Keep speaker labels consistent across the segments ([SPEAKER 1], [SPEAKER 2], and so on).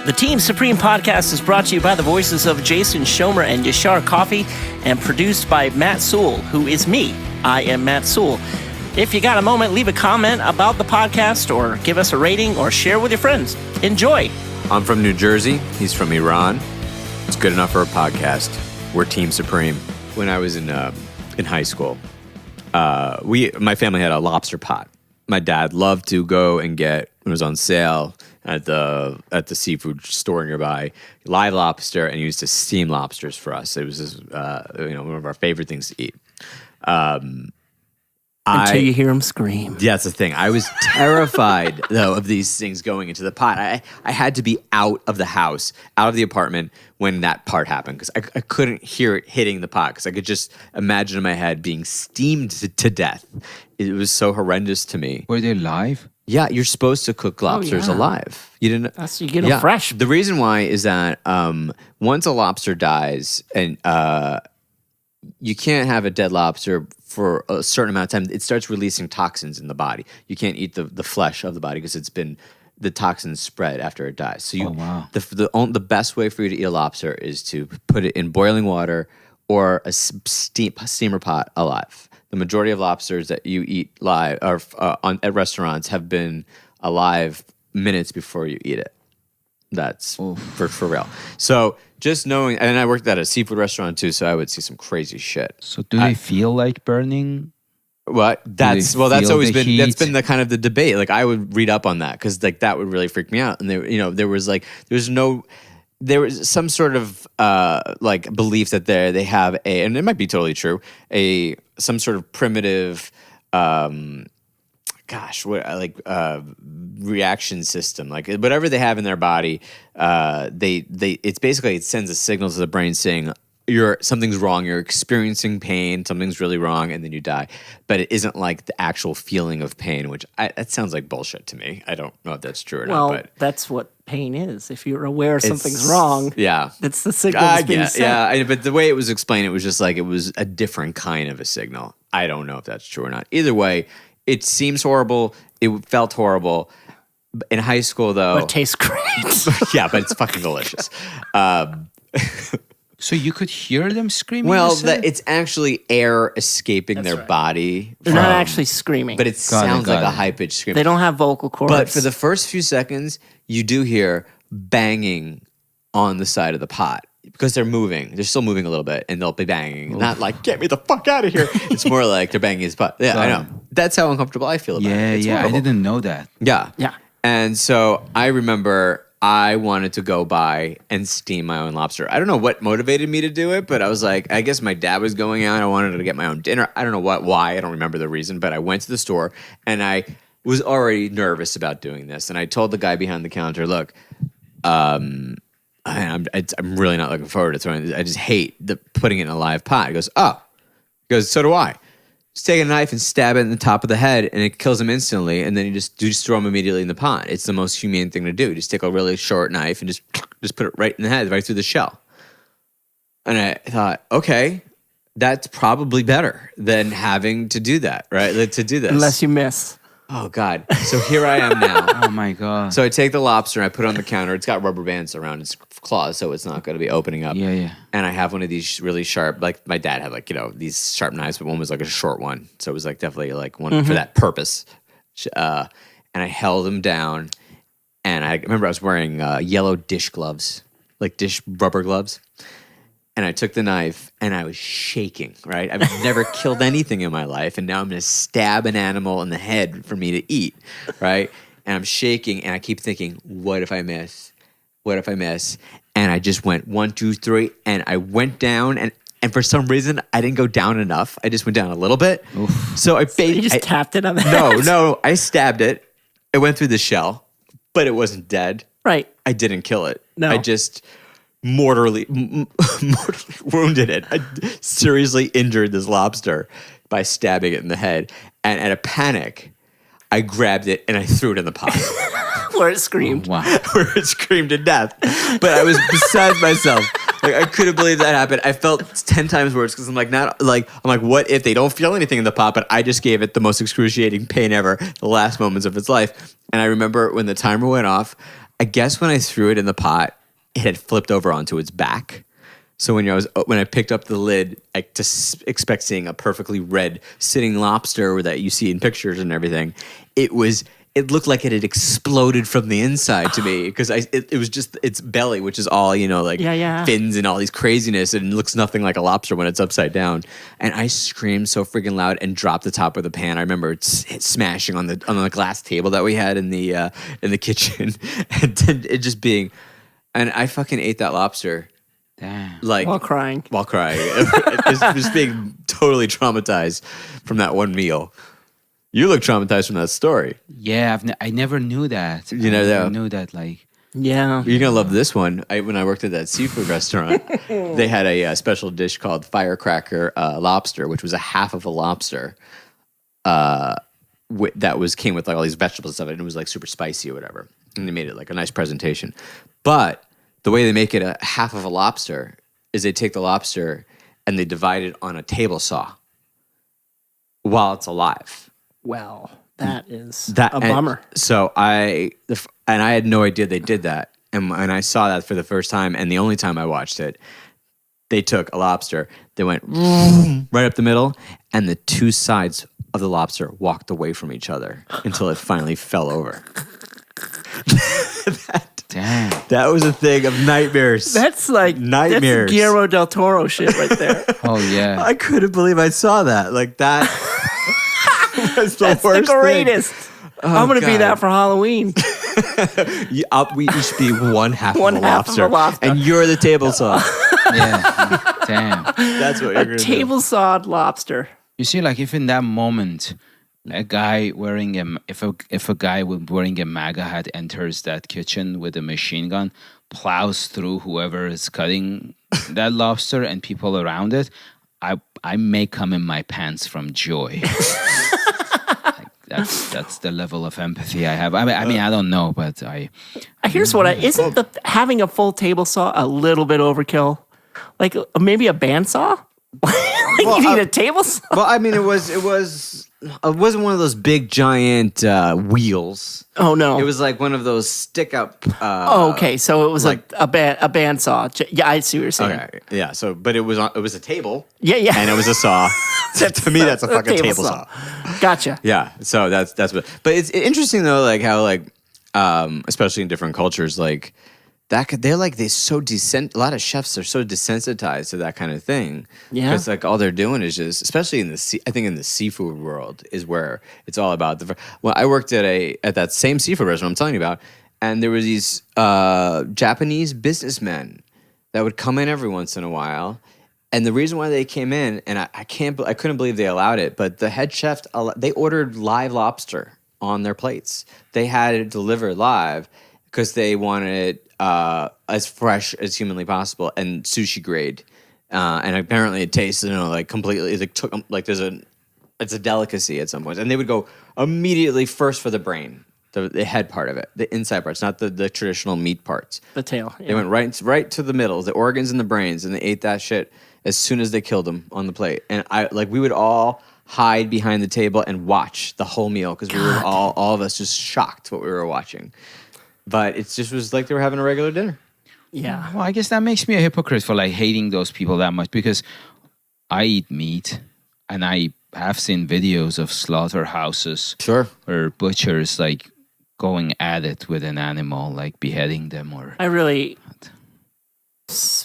[SPEAKER 1] The Team Supreme podcast is brought to you by the voices of Jason Schomer and Yashar Coffee and produced by Matt Sewell, who is me. I am Matt Sewell. If you got a moment, leave a comment about the podcast or give us a rating or share with your friends. Enjoy.
[SPEAKER 2] I'm from New Jersey. He's from Iran. It's good enough for a podcast. We're Team Supreme. When I was in high school, my family had a lobster pot. My dad loved to go and get, when it was on sale at the seafood store nearby, live lobster, and he used to steam lobsters for us. It was just, one of our favorite things to eat.
[SPEAKER 1] Until you hear him scream.
[SPEAKER 2] Yeah, that's the thing. I was terrified, though, of these things going into the pot. I had to be out of the house, out of the apartment when that part happened because I couldn't hear it hitting the pot because I could just imagine in my head being steamed to death. It was so horrendous to me.
[SPEAKER 3] Were they live?
[SPEAKER 2] Yeah, you're supposed to cook lobsters alive. You didn't.
[SPEAKER 1] You get them fresh.
[SPEAKER 2] The reason why is that once a lobster dies and you can't have a dead lobster for a certain amount of time. It starts releasing toxins in the body. You can't eat the flesh of the body because the toxins spread after it dies. So the best way for you to eat a lobster is to put it in boiling water or a steamer pot alive. The majority of lobsters that you eat live or at restaurants have been alive minutes before you eat it. That's for real. So just knowing, and I worked at a seafood restaurant too, so I would see some crazy shit.
[SPEAKER 3] So do they feel like burning?
[SPEAKER 2] What? That's always been
[SPEAKER 3] heat?
[SPEAKER 2] That's been the kind of the debate. Like I would read up on that because like that would really freak me out. And there was some sort of like belief that they have and it might be totally true, some sort of primitive reaction system, like whatever they have in their body, it's basically, it sends a signal to the brain saying something's wrong, you're experiencing pain, something's really wrong, and then you die. But it isn't like the actual feeling of pain, which that sounds like bullshit to me. I don't know if that's true or not. But
[SPEAKER 1] that's what pain is. If you're aware something's wrong, that's the signal that's being sent.
[SPEAKER 2] Yeah, but the way it was explained, it was just like it was a different kind of a signal. I don't know if that's true or not. Either way, it seems horrible. It felt horrible. In high school, though...
[SPEAKER 1] But it tastes great.
[SPEAKER 2] Yeah, but it's fucking delicious.
[SPEAKER 3] So you could hear them screaming?
[SPEAKER 2] Well, it's actually air escaping their body.
[SPEAKER 1] They're not actually screaming.
[SPEAKER 2] But it sounds like a high-pitched scream.
[SPEAKER 1] They don't have vocal cords.
[SPEAKER 2] But for the first few seconds, you do hear banging on the side of the pot. Because they're moving. They're still moving a little bit, and they'll be banging. Oof. Not like, get me the fuck out of here. It's more like they're banging his butt. Yeah, I know. That's how uncomfortable I feel about it.
[SPEAKER 3] Yeah, I didn't know that.
[SPEAKER 2] Yeah. And so I remember I wanted to go by and steam my own lobster. I don't know what motivated me to do it, but I was like, I guess my dad was going out. I wanted to get my own dinner. I don't know why. I don't remember the reason, but I went to the store, and I was already nervous about doing this. And I told the guy behind the counter, look, I'm really not looking forward to throwing this. I just hate putting it in a live pot. He goes, oh. He goes, so do I. Just take a knife and stab it in the top of the head, and it kills him instantly, and then you just throw him immediately in the pot. It's the most humane thing to do. Just take a really short knife and just put it right in the head, right through the shell. And I thought, okay, that's probably better than having to do that, right? To do this.
[SPEAKER 1] Unless you miss.
[SPEAKER 2] Oh, God. So here I am now.
[SPEAKER 3] Oh, my God.
[SPEAKER 2] So I take the lobster and I put it on the counter. It's got rubber bands around its claws, so it's not going to be opening up.
[SPEAKER 3] Yeah.
[SPEAKER 2] And I have one of these really sharp, like my dad had these sharp knives, but one was like a short one. So it was like definitely like one for that purpose. And I held him down. And I remember I was wearing yellow dish gloves, like dish rubber gloves. And I took the knife and I was shaking, right? I've never killed anything in my life. And now I'm going to stab an animal in the head for me to eat, right? And I'm shaking and I keep thinking, what if I miss? What if I miss? And I just went 1, 2, 3. And I went down and for some reason, I didn't go down enough. I just went down a little bit.
[SPEAKER 3] Oof.
[SPEAKER 2] So
[SPEAKER 1] you just tapped it on the head?
[SPEAKER 2] No. I stabbed it. It went through the shell, but it wasn't dead.
[SPEAKER 1] Right.
[SPEAKER 2] I didn't kill it.
[SPEAKER 1] No.
[SPEAKER 2] I just... mortally wounded it. I seriously injured this lobster by stabbing it in the head. And at a panic, I grabbed it and I threw it in the pot.
[SPEAKER 1] Where it screamed.
[SPEAKER 3] Oh, wow.
[SPEAKER 2] Where it screamed to death. But I was beside myself. Like, I couldn't believe that happened. I felt 10 times worse because I'm like, what if they don't feel anything in the pot, but I just gave it the most excruciating pain ever, the last moments of its life. And I remember when the timer went off, I guess when I threw it in the pot, it had flipped over onto its back. So when I picked up the lid, I just expect seeing a perfectly red sitting lobster that you see in pictures and everything. It looked like it had exploded from the inside to me because it was just its belly, which is all fins and all these craziness, and it looks nothing like a lobster when it's upside down. And I screamed so freaking loud and dropped the top of the pan. I remember it smashing on the glass table that we had in the kitchen, and it just being, and I fucking ate that lobster.
[SPEAKER 3] Damn.
[SPEAKER 2] Like
[SPEAKER 1] While crying.
[SPEAKER 2] just being totally traumatized from that one meal. You look traumatized from that story.
[SPEAKER 3] Yeah, I never knew that.
[SPEAKER 2] You know
[SPEAKER 3] I
[SPEAKER 2] that?
[SPEAKER 3] never knew that. Like,
[SPEAKER 1] Yeah.
[SPEAKER 2] You're gonna love this one. When I worked at that seafood restaurant, they had a special dish called firecracker lobster, which was a half of a lobster. Came with like all these vegetables and stuff, and it was like super spicy or whatever. And they made it like a nice presentation. But the way they make it a half of a lobster is they take the lobster and they divide it on a table saw while it's alive.
[SPEAKER 1] Well, that is a bummer.
[SPEAKER 2] So I had no idea they did that. And I saw that for the first time, and the only time I watched it, they took a lobster, they went right up the middle, and the two sides of the lobster walked away from each other until it finally fell over.
[SPEAKER 3] damn.
[SPEAKER 2] That was a thing of nightmares.
[SPEAKER 1] That's like
[SPEAKER 2] Nightmares.
[SPEAKER 1] That's Guillermo del Toro shit right there.
[SPEAKER 3] Oh yeah.
[SPEAKER 2] I couldn't believe I saw that. Like that was the
[SPEAKER 1] That's
[SPEAKER 2] worst
[SPEAKER 1] the greatest. I'm gonna be
[SPEAKER 2] God.
[SPEAKER 1] that for Halloween.
[SPEAKER 2] thing. We each be one half
[SPEAKER 1] One
[SPEAKER 2] of a
[SPEAKER 1] half of
[SPEAKER 2] lobster,
[SPEAKER 1] a lobster.
[SPEAKER 2] and you're the table saw.
[SPEAKER 3] Yeah. Damn.
[SPEAKER 2] That's what you're
[SPEAKER 1] A
[SPEAKER 2] gonna
[SPEAKER 1] table sawed lobster.
[SPEAKER 3] You see, like if in that moment, a guy wearing if a guy wearing a MAGA hat enters that kitchen with a machine gun, plows through whoever is cutting that lobster and people around it, I may come in my pants from joy. Like, that's the level of empathy I have. I mean, I don't know, but
[SPEAKER 1] Here's what isn't having a full table saw a little bit overkill? Like maybe a bandsaw? You need a table saw?
[SPEAKER 2] Well, I mean, it wasn't one of those big giant wheels.
[SPEAKER 1] Oh no.
[SPEAKER 2] It was like one of those stick up.
[SPEAKER 1] okay, so it was like a bandsaw. Yeah, I see what you're saying.
[SPEAKER 2] Okay, yeah. So, but it was a table.
[SPEAKER 1] Yeah.
[SPEAKER 2] And it was a saw. To me, that's a fucking table saw.
[SPEAKER 1] Gotcha.
[SPEAKER 2] Yeah. So that's what. But it's interesting though, like how especially in different cultures, like they're so a lot of chefs are so desensitized to that kind of thing.
[SPEAKER 1] Yeah.
[SPEAKER 2] Because like all they're doing is just, especially in I think in the seafood world is where it's all about well, I worked at that same seafood restaurant I'm telling you about, and there were these Japanese businessmen that would come in every once in a while. And the reason why they came in, and I couldn't believe they allowed it, but the head chef, they ordered live lobster on their plates. They had it delivered live because they wanted it as fresh as humanly possible and sushi grade. And apparently it tastes, like completely, it's a delicacy at some point. And they would go immediately first for the brain, the head part of it, the inside parts, not the traditional meat parts.
[SPEAKER 1] The tail. Yeah.
[SPEAKER 2] They went right to the middle, the organs and the brains, and they ate that shit as soon as they killed them on the plate. And we would all hide behind the table and watch the whole meal because we were all of us just shocked what we were watching. But it just was like they were having a regular dinner.
[SPEAKER 1] Yeah.
[SPEAKER 3] well, I guess that makes me a hypocrite for like hating those people that much because I eat meat and I have seen videos of slaughterhouses
[SPEAKER 2] Sure.
[SPEAKER 3] or butchers like going at it with an animal, like beheading them or.
[SPEAKER 1] I really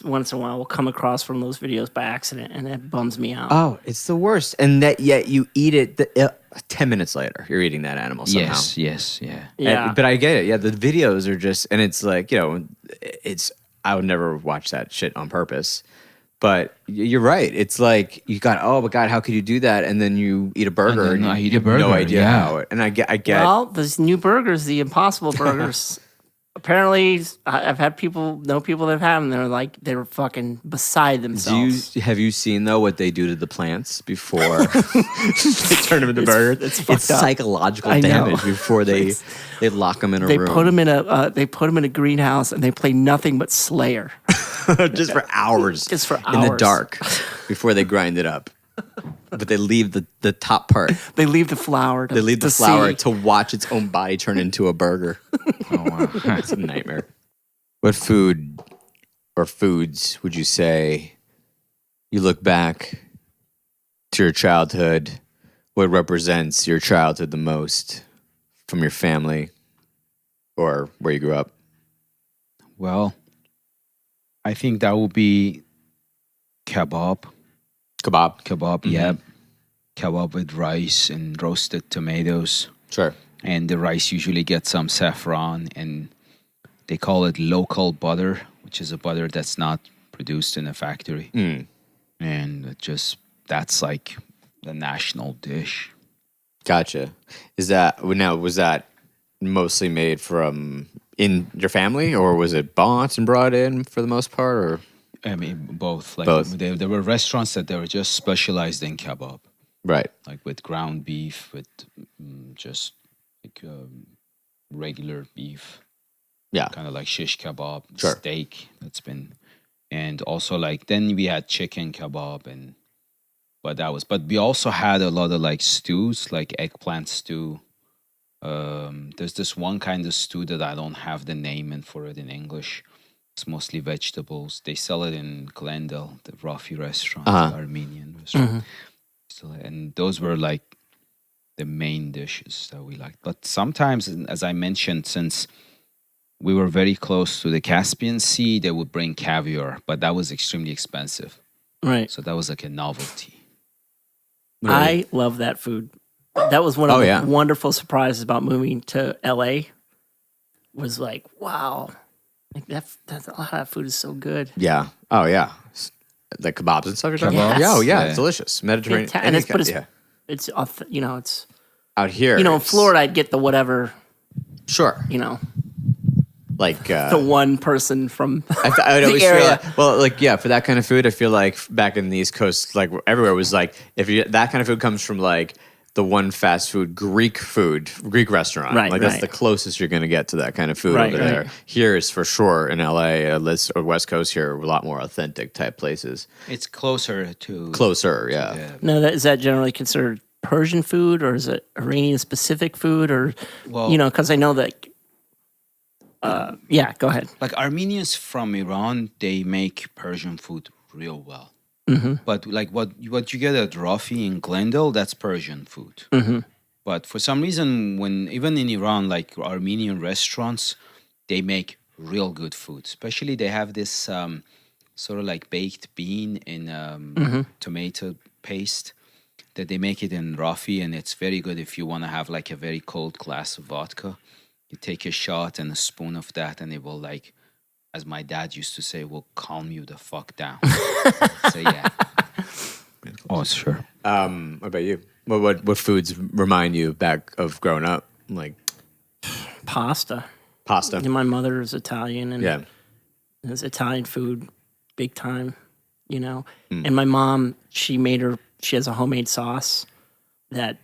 [SPEAKER 1] once in a while will come across from those videos by accident, and it bums me out.
[SPEAKER 2] Oh, it's the worst. And yet you eat it 10 minutes later. You're eating that animal somehow.
[SPEAKER 3] Yes, yeah.
[SPEAKER 1] Yeah.
[SPEAKER 2] But I get it. Yeah, the videos are just, and it's like, I would never watch that shit on purpose. But you're right. It's like you got, oh my God, how could you do that? And then you eat a burger
[SPEAKER 3] And then I eat a
[SPEAKER 2] have no
[SPEAKER 3] burger,
[SPEAKER 2] idea
[SPEAKER 3] yeah.
[SPEAKER 2] how it. And I get.
[SPEAKER 1] Well, those new burgers, the Impossible Burgers. Apparently, I've had people that have had them. They're fucking beside themselves.
[SPEAKER 2] Have you seen though what they do to the plants before they turn them into burgers?
[SPEAKER 1] It's fucked up.
[SPEAKER 2] Psychological
[SPEAKER 1] I know.
[SPEAKER 2] damage before they lock them in a
[SPEAKER 1] They
[SPEAKER 2] room.
[SPEAKER 1] put them in a greenhouse and they play nothing but Slayer
[SPEAKER 2] just for hours.
[SPEAKER 1] Just for
[SPEAKER 2] in the
[SPEAKER 1] hours.
[SPEAKER 2] dark before they grind it up. But they leave the top part.
[SPEAKER 1] They leave the flour.
[SPEAKER 2] They leave the flour to watch its own body turn into a burger.
[SPEAKER 3] Oh wow.
[SPEAKER 2] It's a nightmare. What food or foods would you say you look back to your childhood? What represents your childhood the most from your family or where you grew up?
[SPEAKER 3] Well, I think that would be kebab.
[SPEAKER 2] Kebab.
[SPEAKER 3] Kebab, yeah. Kebab with rice and roasted tomatoes.
[SPEAKER 2] Sure.
[SPEAKER 3] And the rice usually gets some saffron, and they call it local butter, which is a butter that's not produced in a factory. And that's like the national dish.
[SPEAKER 2] Gotcha. Was that mostly made from in your family, or was it bought and brought in for the most part, or?
[SPEAKER 3] I mean, both. Like
[SPEAKER 2] Both.
[SPEAKER 3] There were restaurants that they were just specialized in kebab,
[SPEAKER 2] Right.
[SPEAKER 3] like with ground beef, with just like regular beef,
[SPEAKER 2] Yeah.
[SPEAKER 3] kind of like shish kebab,
[SPEAKER 2] Sure.
[SPEAKER 3] steak. And also like then we had chicken kebab but we also had a lot of like stews, like eggplant stew. There's this one kind of stew that I don't have the name for it in English. It's mostly vegetables. They sell it in Glendale, the Rafi restaurant, the Armenian restaurant. So, and those were like the main dishes that we liked. But sometimes, as I mentioned, since we were very close to the Caspian Sea, they would bring caviar, but that was extremely expensive.
[SPEAKER 1] Right.
[SPEAKER 3] So that was like a novelty.
[SPEAKER 1] I love that food. That was one of
[SPEAKER 2] Oh,
[SPEAKER 1] the
[SPEAKER 2] yeah.
[SPEAKER 1] wonderful surprises about moving to LA. Was like, wow, like that's a lot of that food is so good.
[SPEAKER 2] Yeah. Oh, yeah. Like kebabs and stuff you're talking
[SPEAKER 3] Kebabs?
[SPEAKER 2] about? Yeah. Oh, yeah.
[SPEAKER 3] Yeah.
[SPEAKER 2] It's delicious. Mediterranean.
[SPEAKER 1] And it's, but
[SPEAKER 2] yeah.
[SPEAKER 1] it's it's
[SPEAKER 2] Out here.
[SPEAKER 1] in
[SPEAKER 2] it's-
[SPEAKER 1] Florida I'd get the whatever,
[SPEAKER 2] Sure. Like
[SPEAKER 1] the one person from
[SPEAKER 2] I would
[SPEAKER 1] the
[SPEAKER 2] always
[SPEAKER 1] area.
[SPEAKER 2] feel for that kind of food, I feel like back in the East Coast, like everywhere was like, that kind of food comes from like the one fast food Greek restaurant.
[SPEAKER 1] Right,
[SPEAKER 2] Like that's
[SPEAKER 1] right.
[SPEAKER 2] the closest you're going to get to that kind of food
[SPEAKER 1] Right,
[SPEAKER 2] over
[SPEAKER 1] right.
[SPEAKER 2] there. Here is for sure in LA, or West Coast here, a lot more authentic type places.
[SPEAKER 3] It's closer to
[SPEAKER 2] Closer, yeah.
[SPEAKER 3] Yeah.
[SPEAKER 1] No, is that generally considered Persian food, or is it Iranian specific food, or
[SPEAKER 3] Well-
[SPEAKER 1] because I know that. Yeah, go ahead.
[SPEAKER 3] Like Armenians from Iran, they make Persian food real well. But like what you get at Rafi in Glendale, that's Persian food. But for some reason, even in Iran, like Armenian restaurants, they make real good food. Especially they have this sort of like baked bean in tomato paste that they make it in Rafi, and it's very good if you want to have like a very cold glass of vodka. You take a shot and a spoon of that, and it will, like, as my dad used to say, will calm you the fuck down. So yeah. Oh, sure.
[SPEAKER 2] What about you? What foods remind you back of growing up? Like
[SPEAKER 1] Pasta.
[SPEAKER 2] pasta?
[SPEAKER 1] And my mother is Italian, and
[SPEAKER 2] Yeah.
[SPEAKER 1] it's Italian food, big time. And my mom, she has a homemade sauce that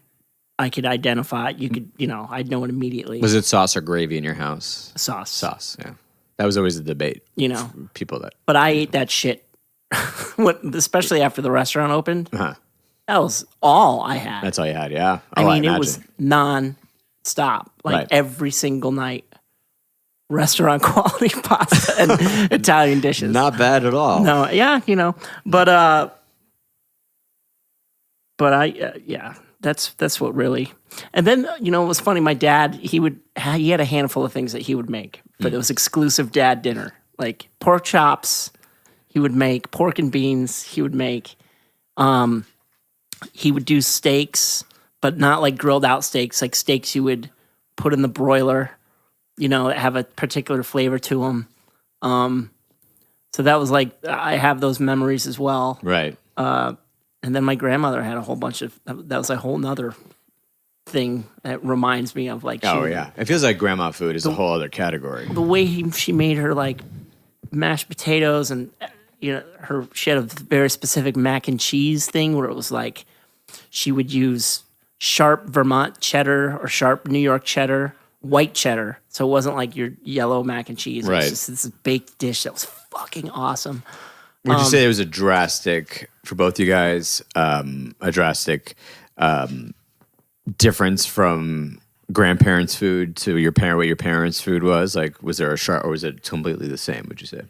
[SPEAKER 1] I could identify. You could, I'd know it immediately.
[SPEAKER 2] Was it sauce or gravy in your house?
[SPEAKER 1] Sauce.
[SPEAKER 2] Sauce, yeah. That was always the debate. People that.
[SPEAKER 1] But I ate that shit, especially after the restaurant opened.
[SPEAKER 2] Uh-huh.
[SPEAKER 1] That was all I had.
[SPEAKER 2] That's all you had, yeah.
[SPEAKER 1] I
[SPEAKER 2] Oh,
[SPEAKER 1] mean, it
[SPEAKER 2] imagine.
[SPEAKER 1] was non-stop, like
[SPEAKER 2] Right.
[SPEAKER 1] every single night. Restaurant quality pasta and Italian dishes.
[SPEAKER 2] Not bad at all.
[SPEAKER 1] No, yeah, but yeah, that's what really. And then it was funny. My dad, he had a handful of things that he would make, but it was exclusive dad dinner, like pork chops. He would make pork and beans. He would make. He would do steaks, but not like grilled out steaks, like steaks you would put in the broiler, that have a particular flavor to them. So that was like, I have those memories as well.
[SPEAKER 2] Right.
[SPEAKER 1] And then my grandmother had a whole bunch of, that was a whole nother thing that reminds me of like,
[SPEAKER 2] Oh, yeah. It feels like grandma food is a whole other category.
[SPEAKER 1] the way she made her like mashed potatoes, and she had a very specific mac and cheese thing where it was like she would use sharp Vermont cheddar or sharp New York cheddar, white cheddar, so it wasn't like your yellow mac and cheese. It
[SPEAKER 2] Right.
[SPEAKER 1] was just this baked dish that was fucking awesome.
[SPEAKER 2] Would you say it was a drastic, for both you guys, a drastic difference from grandparents' food to what your parents' food was? Like, was there a sharp, or was it completely the same? Would you say?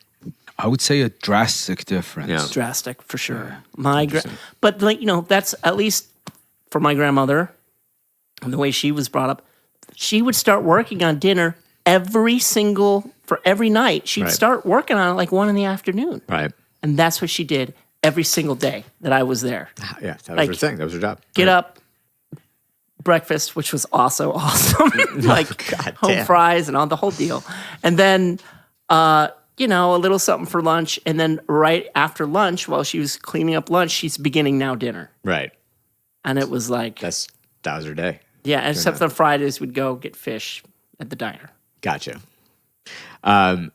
[SPEAKER 3] I would say a drastic difference.
[SPEAKER 2] Yeah.
[SPEAKER 1] Drastic for sure. But like that's at least for my grandmother and the way she was brought up. She would start working on dinner for every night. She'd
[SPEAKER 2] Right.
[SPEAKER 1] start working on it like 1 p.m.
[SPEAKER 2] Right.
[SPEAKER 1] And that's what she did every single day that I was there.
[SPEAKER 2] Yeah, that was
[SPEAKER 1] Like,
[SPEAKER 2] her thing. That was her job.
[SPEAKER 1] Get up, breakfast, which was also awesome. Like
[SPEAKER 2] God
[SPEAKER 1] home
[SPEAKER 2] damn.
[SPEAKER 1] fries and all the whole deal. And then, a little something for lunch. And then right after lunch, while she was cleaning up lunch, she's beginning now dinner.
[SPEAKER 2] Right.
[SPEAKER 1] And it was like,
[SPEAKER 2] That was her day.
[SPEAKER 1] yeah, except on Fridays, we'd go get fish at the diner.
[SPEAKER 2] Gotcha.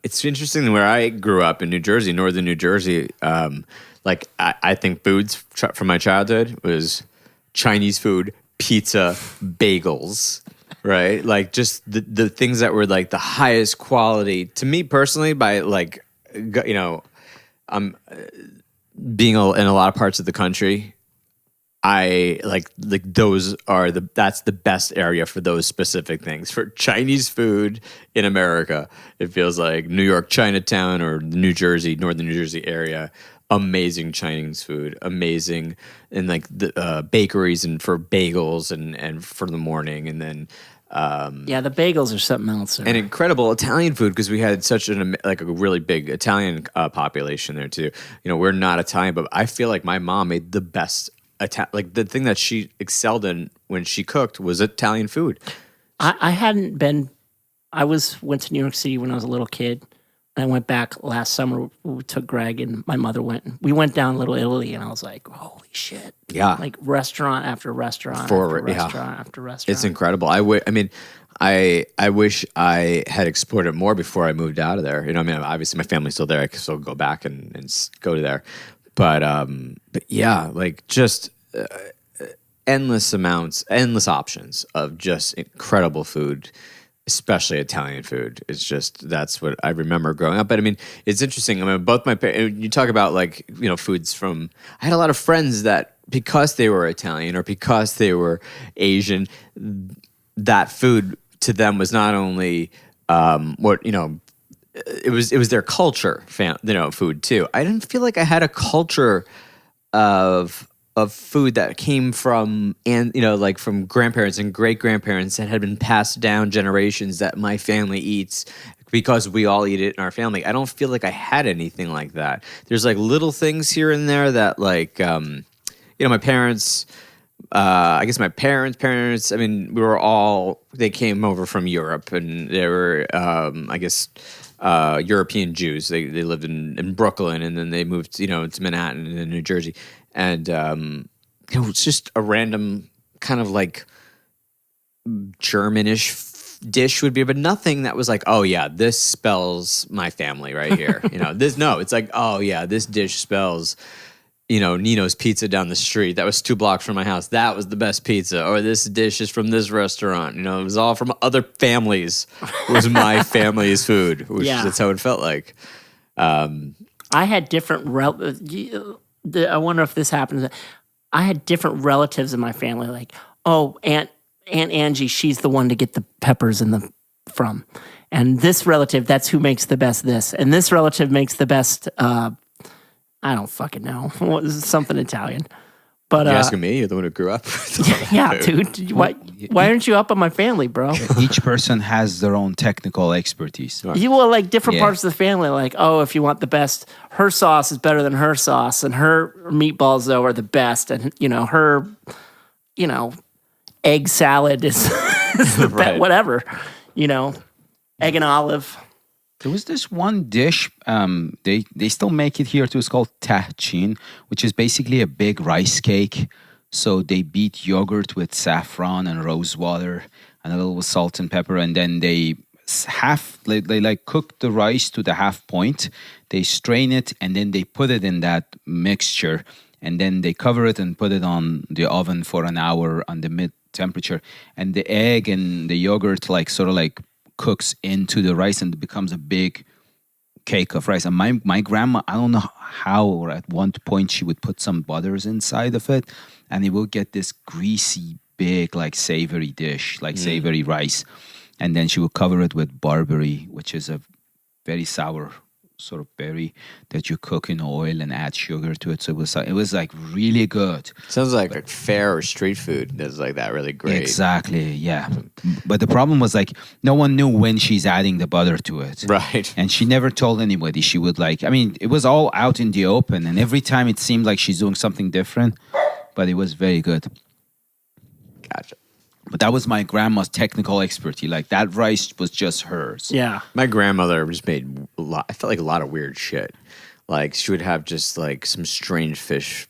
[SPEAKER 2] It's interesting where I grew up in New Jersey, northern New Jersey. I think foods from my childhood was Chinese food, pizza, bagels, right? Like just the things that were like the highest quality to me personally by like, being in a lot of parts of the country. I like that's the best area for those specific things. For Chinese food in America, it feels like New York Chinatown or New Jersey, northern New Jersey area. Amazing Chinese food, amazing, and like the bakeries and for bagels and for the morning, and then
[SPEAKER 1] Yeah, the bagels are something else.
[SPEAKER 2] and incredible Italian food because we had such a really big Italian population there too. We're not Italian, but I feel like my mom made the best. Like the thing that she excelled in when she cooked was Italian food.
[SPEAKER 1] I hadn't been. Went to New York City when I was a little kid. I went back last summer. We took Greg and my mother went. We went down Little Italy, and I was like, "Holy shit!"
[SPEAKER 2] Yeah.
[SPEAKER 1] Like restaurant after restaurant
[SPEAKER 2] For-
[SPEAKER 1] after
[SPEAKER 2] yeah.
[SPEAKER 1] restaurant after restaurant.
[SPEAKER 2] It's incredible. I wish I had explored it more before I moved out of there. Obviously my family's still there. I can still go back and go to there. But yeah, like just endless options of just incredible food, especially Italian food. That's what I remember growing up. But it's interesting. Both my parents, you talk about like, foods from, I had a lot of friends that because they were Italian or because they were Asian, that food to them was not only it was their culture, food too. I didn't feel like I had a culture of food that came from like from grandparents and great grandparents that had been passed down generations that my family eats because we all eat it in our family. I don't feel like I had anything like that. There's like little things here and there that like my parents. I guess my parents, they came over from Europe and they were, European Jews. They lived in Brooklyn and then they moved, to Manhattan and then New Jersey. And, it's just a random kind of like Germanish dish would be, but nothing that was like, oh yeah, this spells my family right here. It's like, oh yeah, this dish spells, Nino's Pizza down the street. That was 2 blocks from my house. That was the best pizza. Or this dish is from this restaurant. It was all from other families. It was my family's food.
[SPEAKER 1] Yeah.
[SPEAKER 2] That's how it felt like.
[SPEAKER 1] I had different. I wonder if this happens. I had different relatives in my family. Like, oh, Aunt Angie, she's the one to get the peppers from, and this relative, that's who makes the best this, and this relative makes the best. I don't fucking know. Something Italian. But
[SPEAKER 2] You're asking me? You're the one who grew up.
[SPEAKER 1] yeah, dude. Why aren't you up on my family, bro?
[SPEAKER 3] Each person has their own technical expertise.
[SPEAKER 1] You will like different
[SPEAKER 3] Yeah.
[SPEAKER 1] parts of the family. Like, oh, if you want the best, her sauce is better than her sauce, and her meatballs though are the best, and her, egg salad is, is the
[SPEAKER 2] Right.
[SPEAKER 1] best. Whatever, egg and olive.
[SPEAKER 3] There was this one dish, they still make it here too. It's called tahchin, which is basically a big rice cake. So they beat yogurt with saffron and rose water and a little with salt and pepper, and then they cook the rice to the half point. They strain it and then they put it in that mixture, and then they cover it and put it on the oven for an hour on the mid temperature. And the egg and the yogurt cooks into the rice and it becomes a big cake of rice. And my grandma, I don't know how, or at one point she would put some butters inside of it and it will get this greasy big like savory dish, like savory rice, and then she would cover it with barberry, which is a very sour sort of berry that you cook in oil and add sugar to it. So it was like really good.
[SPEAKER 2] Sounds like a fair or street food that's like that really great.
[SPEAKER 3] Exactly, yeah. But the problem was like no one knew when she's adding the butter to it.
[SPEAKER 2] Right.
[SPEAKER 3] And she never told anybody. She would like, I mean, it was all out in the open, and every time it seemed like she's doing something different, but it was very good.
[SPEAKER 2] Gotcha.
[SPEAKER 3] But that was my grandma's technical expertise. Like that rice was just hers.
[SPEAKER 1] Yeah.
[SPEAKER 2] My grandmother just made a lot. I felt like a lot of weird shit. Like she would have just like some strange fish,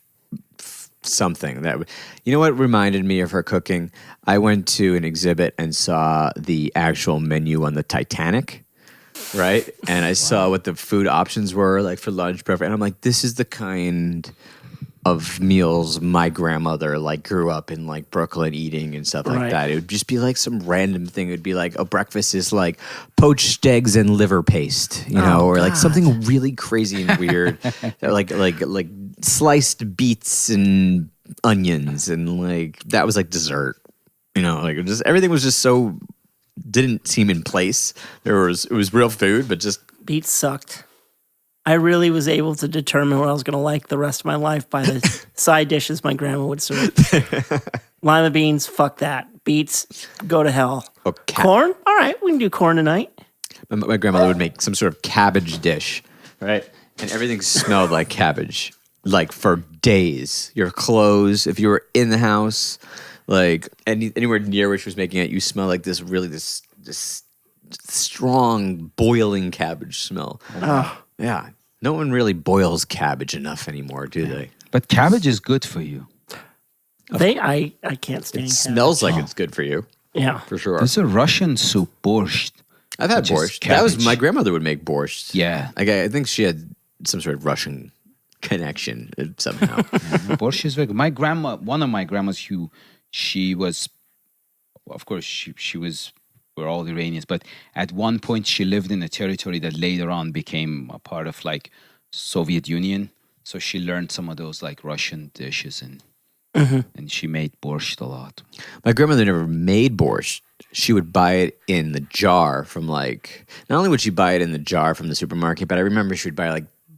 [SPEAKER 2] something that. You know what reminded me of her cooking? I went to an exhibit and saw the actual menu on the Titanic, right? And I saw what the food options were like for lunch, breakfast, and I'm like, this is the kind of meals my grandmother like grew up in like Brooklyn eating and stuff like
[SPEAKER 1] Right.
[SPEAKER 2] that. It would just be like some random thing. It would be like, oh, breakfast is like poached eggs and liver paste, you know, or like something really crazy and weird, like sliced beets and onions, and like that was like dessert, you know, like it just everything was just so didn't seem in place. It was real food, but just
[SPEAKER 1] Beets sucked. I really was able to determine what I was going to like the rest of my life by the side dishes my grandma would serve. Lima beans, fuck that. Beets, go to hell.
[SPEAKER 2] Oh,
[SPEAKER 1] Corn? All right, we can do corn tonight.
[SPEAKER 2] my grandmother would make some sort of cabbage dish, right? And everything smelled like cabbage, like for days. Your clothes, if you were in the house, like anywhere near where she was making it, you smell like this strong boiling cabbage smell.
[SPEAKER 1] Oh,
[SPEAKER 2] Yeah, no one really boils cabbage enough anymore, do they?
[SPEAKER 3] But cabbage is good for you.
[SPEAKER 1] I can't stand
[SPEAKER 2] It
[SPEAKER 1] cabbage.
[SPEAKER 2] smells like it's good for you,
[SPEAKER 1] Yeah.
[SPEAKER 2] for sure.
[SPEAKER 3] There's a Russian soup, borscht.
[SPEAKER 2] I've had
[SPEAKER 3] which is
[SPEAKER 2] borscht. That was
[SPEAKER 3] cabbage.
[SPEAKER 2] my grandmother would make borscht.
[SPEAKER 3] Yeah.
[SPEAKER 2] Like, I think she had some sort of Russian connection somehow.
[SPEAKER 3] Borscht is very good. My grandma, one of my grandmas, she was, of course, she was, we're all Iranians, but at one point she lived in a territory that later on became a part of like Soviet Union. So she learned some of those like Russian dishes and she made borscht a lot.
[SPEAKER 2] My grandmother never made borscht. She would buy it in the jar from like, not only would she buy it in the jar from the supermarket, but I remember she would buy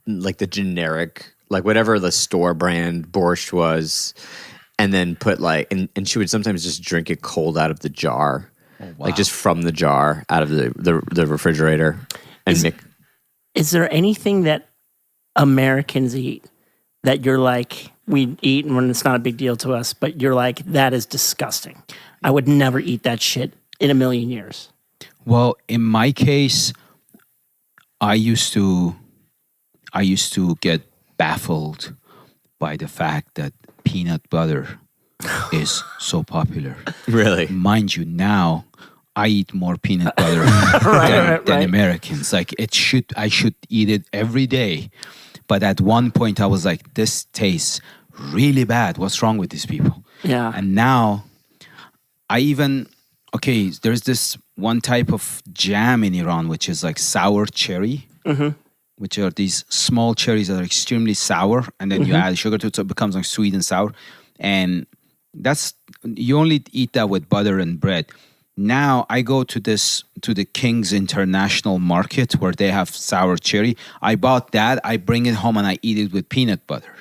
[SPEAKER 2] like the generic, like whatever the store brand borscht was, and then put like, and she would sometimes just drink it cold out of the jar, like just from the jar out of the refrigerator. And
[SPEAKER 1] Is there anything that Americans eat that you're like, we eat and it's not a big deal to us, but you're like, that is disgusting. I would never eat that shit in a million years.
[SPEAKER 3] Well, in my case, I used to get baffled by the fact that peanut butter is so popular.
[SPEAKER 2] Really?
[SPEAKER 3] Mind you, now I eat more peanut butter than Americans. Like I should eat it every day. But at one point I was like, this tastes really bad. What's wrong with these people?
[SPEAKER 1] Yeah.
[SPEAKER 3] And now there's this one type of jam in Iran, which is like sour cherry, which are these small cherries that are extremely sour. And then you add sugar to it, so it becomes like sweet and sour. And you only eat that with butter and bread. Now I go to the King's International Market where they have sour cherry. I bought that. I bring it home and I eat it with peanut butter.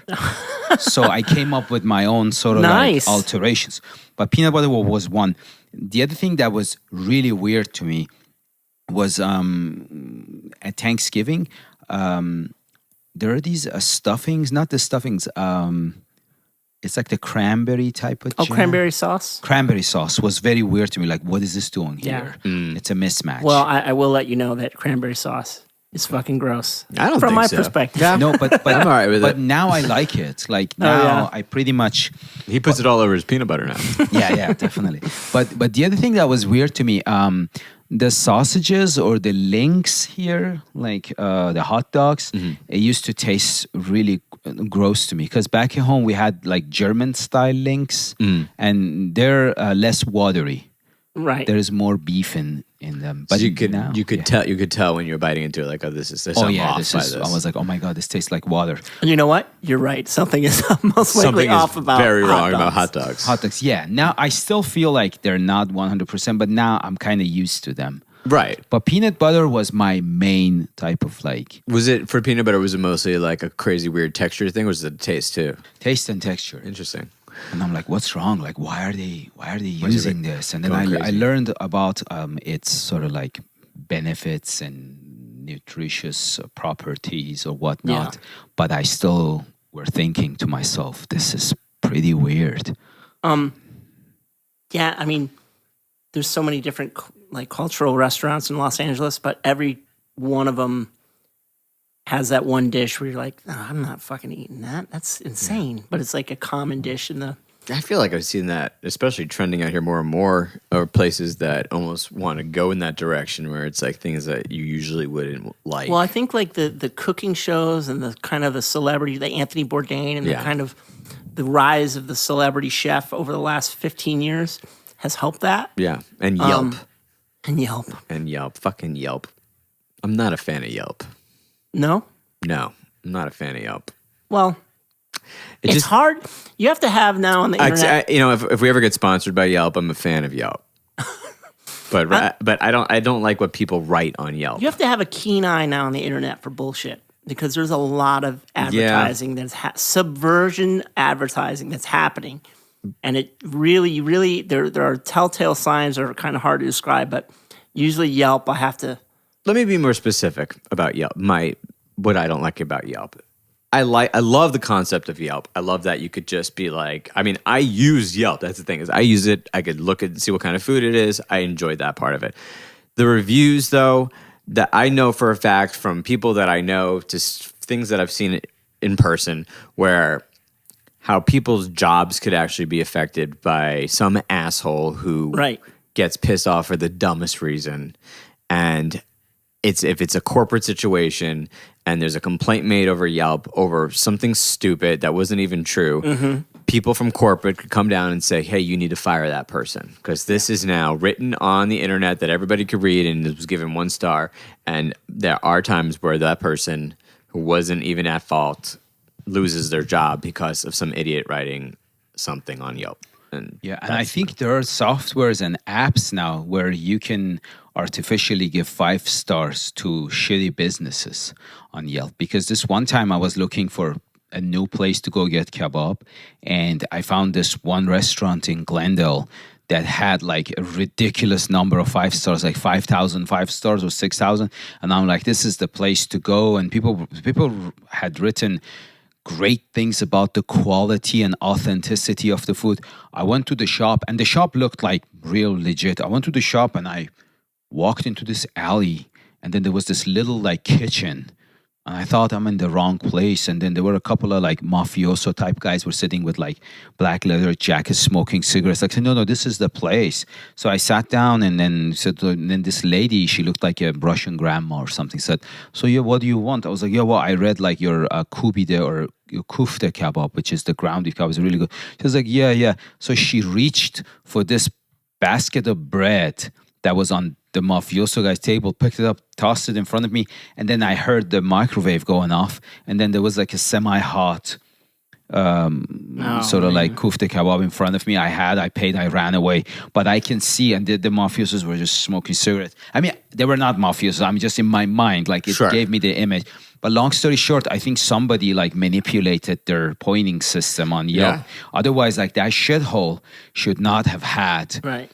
[SPEAKER 3] So I came up with my own sort of like alterations. But peanut butter was one. The other thing that was really weird to me was at Thanksgiving, there are these stuffings, not the stuffings. It's like the cranberry type of jam.
[SPEAKER 1] Cranberry sauce?
[SPEAKER 3] Cranberry sauce was very weird to me. Like, what is this doing here? It's a mismatch.
[SPEAKER 1] Well, I will let you know that cranberry sauce is fucking gross.
[SPEAKER 2] I don't
[SPEAKER 1] From
[SPEAKER 2] think
[SPEAKER 1] my
[SPEAKER 2] so.
[SPEAKER 1] perspective.
[SPEAKER 3] no, but
[SPEAKER 2] I'm all right with
[SPEAKER 3] but
[SPEAKER 2] it.
[SPEAKER 3] now I like it. Like now
[SPEAKER 1] yeah.
[SPEAKER 3] I pretty much
[SPEAKER 2] He puts it all over his peanut butter now.
[SPEAKER 3] yeah, definitely. But the other thing that was weird to me, the sausages or the links here, like the hot dogs, it used to taste really gross to me because back at home we had like German style links, and they're less watery.
[SPEAKER 1] Right.
[SPEAKER 3] There's more beef in them. But
[SPEAKER 2] So you could
[SPEAKER 3] now,
[SPEAKER 2] you could tell when you're biting into it, like, oh, there's
[SPEAKER 3] Oh
[SPEAKER 2] something
[SPEAKER 3] yeah,
[SPEAKER 2] off
[SPEAKER 3] this
[SPEAKER 2] by
[SPEAKER 3] is.
[SPEAKER 2] this.
[SPEAKER 3] I was like, oh my god, this tastes like water.
[SPEAKER 1] And you know what? You're right. Something is most likely
[SPEAKER 2] something
[SPEAKER 1] off
[SPEAKER 2] is
[SPEAKER 1] about
[SPEAKER 2] very
[SPEAKER 1] hot
[SPEAKER 2] wrong
[SPEAKER 1] dogs.
[SPEAKER 2] about hot dogs.
[SPEAKER 3] Hot dogs, yeah. Now I still feel like they're not 100%, but now I'm kind of used to them.
[SPEAKER 2] Right.
[SPEAKER 3] But peanut butter was my main type of like
[SPEAKER 2] Was it for peanut butter? Was it mostly like a crazy weird texture thing, or was it taste too?
[SPEAKER 3] taste and texture.
[SPEAKER 2] Interesting.
[SPEAKER 3] And I'm like, what's wrong? Like, why are they
[SPEAKER 2] is
[SPEAKER 3] using
[SPEAKER 2] it
[SPEAKER 3] this? And then
[SPEAKER 2] going
[SPEAKER 3] I
[SPEAKER 2] crazy?
[SPEAKER 3] learned about its sort of like benefits and nutritious properties or whatnot.
[SPEAKER 1] Yeah.
[SPEAKER 3] But I still were thinking to myself, this is pretty weird.
[SPEAKER 1] Yeah, I mean, there's so many different like cultural restaurants in Los Angeles, but every one of them has that one dish where you're like, no, I'm not fucking eating that. That's insane. But it's like a common dish in the.
[SPEAKER 2] I feel like I've seen that, especially trending out here more and more, or places that almost want to go in that direction, where it's like things that you usually wouldn't like.
[SPEAKER 1] Well, I think like the cooking shows and the kind of the celebrity, the Anthony Bourdain, and
[SPEAKER 2] Yeah.
[SPEAKER 1] the kind of the rise of the celebrity chef over the last 15 years has helped that.
[SPEAKER 2] Yeah, and Yelp.
[SPEAKER 1] And Yelp.
[SPEAKER 2] And Yelp. Fucking Yelp. I'm not a fan of Yelp.
[SPEAKER 1] No?
[SPEAKER 2] No, I'm not a fan of Yelp.
[SPEAKER 1] Well,
[SPEAKER 2] It
[SPEAKER 1] it's
[SPEAKER 2] just-
[SPEAKER 1] hard. You have to have now on the internet.
[SPEAKER 2] if we ever get sponsored by Yelp, I'm a fan of Yelp. But I don't like what people write on Yelp.
[SPEAKER 1] You have to have a keen eye now on the internet for bullshit because there's a lot of advertising that's subversion advertising that's happening, and it really there are telltale signs that are kind of hard to describe. But usually Yelp, I have to.
[SPEAKER 2] Let me be more specific about Yelp. What I don't like about Yelp. I love the concept of Yelp. I love that you could just be like, I mean, I use Yelp. That's the thing, is I use it. I could look at and see what kind of food it is. I enjoyed that part of it. The reviews, though, that I know for a fact from people that I know, to things that I've seen in person, where how people's jobs could actually be affected by some asshole who
[SPEAKER 1] Right.
[SPEAKER 2] gets pissed off for the dumbest reason. And if it's a corporate situation and there's a complaint made over Yelp over something stupid that wasn't even true, people from corporate could come down and say, hey, you need to fire that person because this is now written on the internet that everybody could read and it was given 1 star. And there are times where that person who wasn't even at fault loses their job because of some idiot writing something on Yelp. And
[SPEAKER 3] Yeah, and I think there are softwares and apps now where you can artificially give 5 stars to shitty businesses on Yelp. Because this one time I was looking for a new place to go get kebab, and I found this one restaurant in Glendale that had like a ridiculous number of 5 stars, like 5,000 5 stars or 6,000. And I'm like, this is the place to go. And people had written great things about the quality and authenticity of the food. I went to the shop and the shop looked like real legit. I went to the shop and I walked into this alley and then there was this little like kitchen and I thought I'm in the wrong place. And then there were a couple of like mafioso type guys were sitting with like black leather jackets, smoking cigarettes. Like, no, this is the place. So I sat down and then this lady, she looked like a Russian grandma or something, said, so yeah, what do you want? I was like, yeah, well, I read like your kubide or your kufte kebab, which is the grounded kebab, is really good. She was like, yeah. So she reached for this basket of bread that was on the mafioso guy's table, picked it up, tossed it in front of me, and then I heard the microwave going off, and then there was like a semi-hot sort of like kufte kebab in front of me. I paid, I ran away. But I can see, and the mafiosos were just smoking cigarettes. I mean, they were not mafiosos. I'm just in my mind, like it gave me the image. But long story short, I think somebody like manipulated their pointing system on Yelp.
[SPEAKER 2] Yeah.
[SPEAKER 3] Otherwise, like that shithole should not have had
[SPEAKER 1] Right.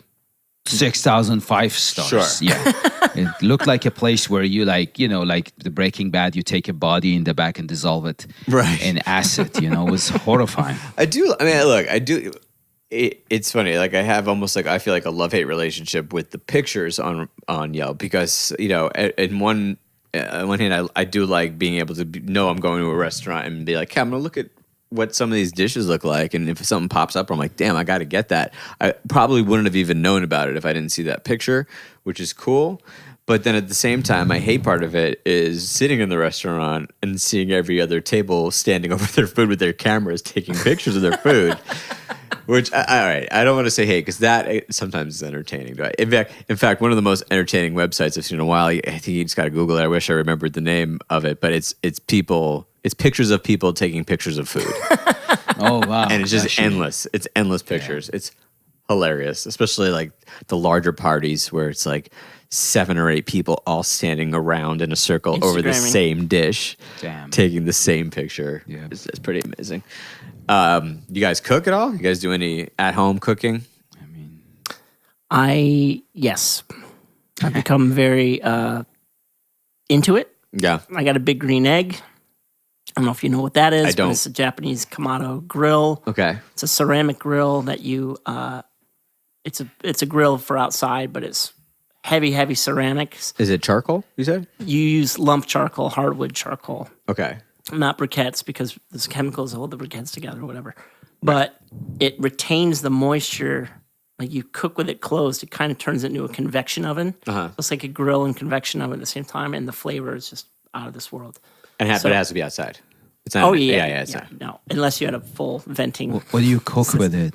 [SPEAKER 3] 6,000 5 stars.
[SPEAKER 2] Sure.
[SPEAKER 3] Yeah. It looked like a place where you like the Breaking Bad, you take a body in the back and dissolve it
[SPEAKER 2] Right.
[SPEAKER 3] in acid, it was horrifying.
[SPEAKER 2] It's funny. Like I have almost like, I feel like a love-hate relationship with the pictures on Yelp because, in one hand, I do like being able to know I'm going to a restaurant and be like, hey, I'm going to look at what some of these dishes look like. And if something pops up, I'm like, damn, I got to get that. I probably wouldn't have even known about it if I didn't see that picture, which is cool. But then at the same time, my hate part of it is sitting in the restaurant and seeing every other table standing over their food with their cameras taking pictures of their food, Which, all right, I don't want to say hate because that sometimes is entertaining. Right? In fact, one of the most entertaining websites I've seen in a while. I think you just got to Google it. I wish I remembered the name of it, but it's pictures of people taking pictures of food,
[SPEAKER 3] Oh wow!
[SPEAKER 2] and it's just
[SPEAKER 3] Actually,
[SPEAKER 2] endless. It's endless pictures. It's hilarious, especially like the larger parties where it's like 7 or 8 people all standing around in a circle over the
[SPEAKER 1] Instagramming.
[SPEAKER 2] same dish,
[SPEAKER 3] Damn.
[SPEAKER 2] taking the same picture.
[SPEAKER 3] Yeah.
[SPEAKER 2] It's pretty amazing. You guys cook at all? You guys do any at-home cooking?
[SPEAKER 3] I mean,
[SPEAKER 1] Yes. I've become very into it.
[SPEAKER 2] Yeah.
[SPEAKER 1] I got a big green egg. I don't know if you know what that is.
[SPEAKER 2] I don't.
[SPEAKER 1] But it's a Japanese Kamado grill.
[SPEAKER 2] Okay.
[SPEAKER 1] It's a ceramic grill that you. It's a grill for outside, but it's heavy ceramics.
[SPEAKER 2] Is it charcoal, you said?
[SPEAKER 1] You use lump charcoal, hardwood charcoal,
[SPEAKER 2] Okay.
[SPEAKER 1] not briquettes because there's chemicals that hold the briquettes together or whatever. But it retains the moisture. Like you cook with it closed, it kind of turns into a convection oven.
[SPEAKER 2] Uh-huh.
[SPEAKER 1] So it's like a grill and convection oven at the same time, and the flavor is just out of this world.
[SPEAKER 2] But it has to be outside. It's not,
[SPEAKER 1] Oh yeah,
[SPEAKER 2] it's not.
[SPEAKER 1] no, unless you had a full venting.
[SPEAKER 3] what do you cook with it?